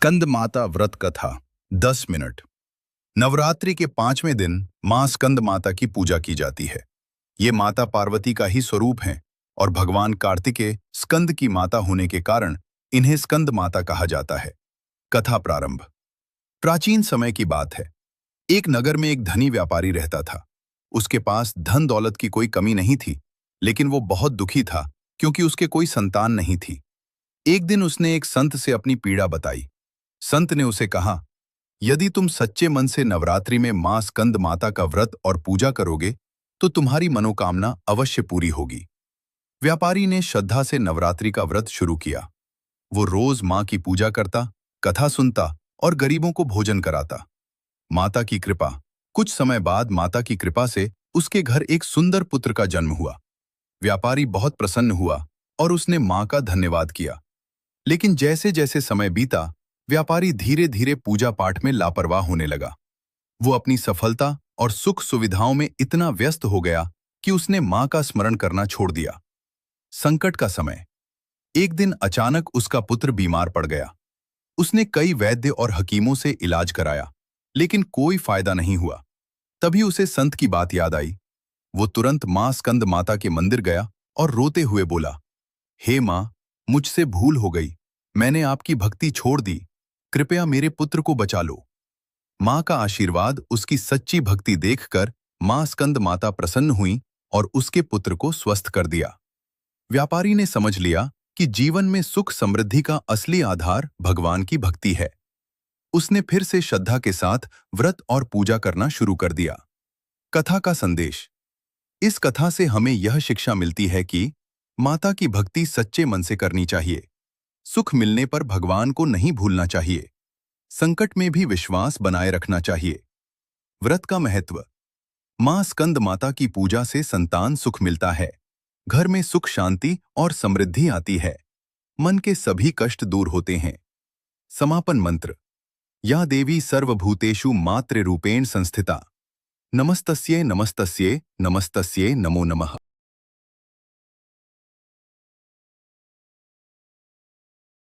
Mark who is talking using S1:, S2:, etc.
S1: स्कंद माता व्रत कथा 10 मिनट। नवरात्रि के 5वें दिन मां स्कंद माता की पूजा की जाती है। ये माता पार्वती का ही स्वरूप हैं और भगवान कार्तिकेय स्कंद की माता होने के कारण इन्हें स्कंद माता कहा जाता है। कथा प्रारंभ। प्राचीन समय की बात है। एक नगर में एक धनी व्यापारी रहता था। उसके पास धन दौलत की कोई कमी नहीं थी, लेकिन वो बहुत दुखी था क्योंकि उसके कोई संतान नहीं थी। एक दिन उसने एक संत से अपनी पीड़ा बताई। संत ने उसे कहा, यदि तुम सच्चे मन से नवरात्रि में मां स्कंद माता का व्रत और पूजा करोगे तो तुम्हारी मनोकामना अवश्य पूरी होगी। व्यापारी ने श्रद्धा से नवरात्रि का व्रत शुरू किया। वो रोज मां की पूजा करता, कथा सुनता और गरीबों को भोजन कराता। माता की कृपा। कुछ समय बाद माता की कृपा से उसके घर एक सुंदर पुत्र का जन्म हुआ। व्यापारी बहुत प्रसन्न हुआ और उसने मां का धन्यवाद किया। लेकिन जैसे जैसे समय बीता, व्यापारी धीरे धीरे पूजा पाठ में लापरवाह होने लगा। वो अपनी सफलता और सुख सुविधाओं में इतना व्यस्त हो गया कि उसने मां का स्मरण करना छोड़ दिया। संकट का समय। एक दिन अचानक उसका पुत्र बीमार पड़ गया। उसने कई वैद्य और हकीमों से इलाज कराया, लेकिन कोई फायदा नहीं हुआ। तभी उसे संत की बात याद आई। वो तुरंत मां स्कंद माता के मंदिर गया और रोते हुए बोला, हे मां, मुझसे भूल हो गई। मैंने आपकी भक्ति छोड़ दी। कृपया मेरे पुत्र को बचा लो। मां का आशीर्वाद, उसकी सच्ची भक्ति देखकर मां स्कंद माता प्रसन्न हुई और उसके पुत्र को स्वस्थ कर दिया। व्यापारी ने समझ लिया कि जीवन में सुख समृद्धि का असली आधार भगवान की भक्ति है। उसने फिर से श्रद्धा के साथ व्रत और पूजा करना शुरू कर दिया। कथा का संदेश। इस कथा से हमें यह शिक्षा मिलती है कि माता की भक्ति सच्चे मन से करनी चाहिए। सुख मिलने पर भगवान को नहीं भूलना चाहिए। संकट में भी विश्वास बनाए रखना चाहिए। व्रत का महत्व। मां स्कंद माता की पूजा से संतान सुख मिलता है। घर में सुख शांति और समृद्धि आती है। मन के सभी कष्ट दूर होते हैं। समापन मंत्र। या देवी सर्वभूतेषु मातृरूपेण संस्थिता। नमस्तस्यै नमस्तस्यै नमस्तस्यै नमो नमः।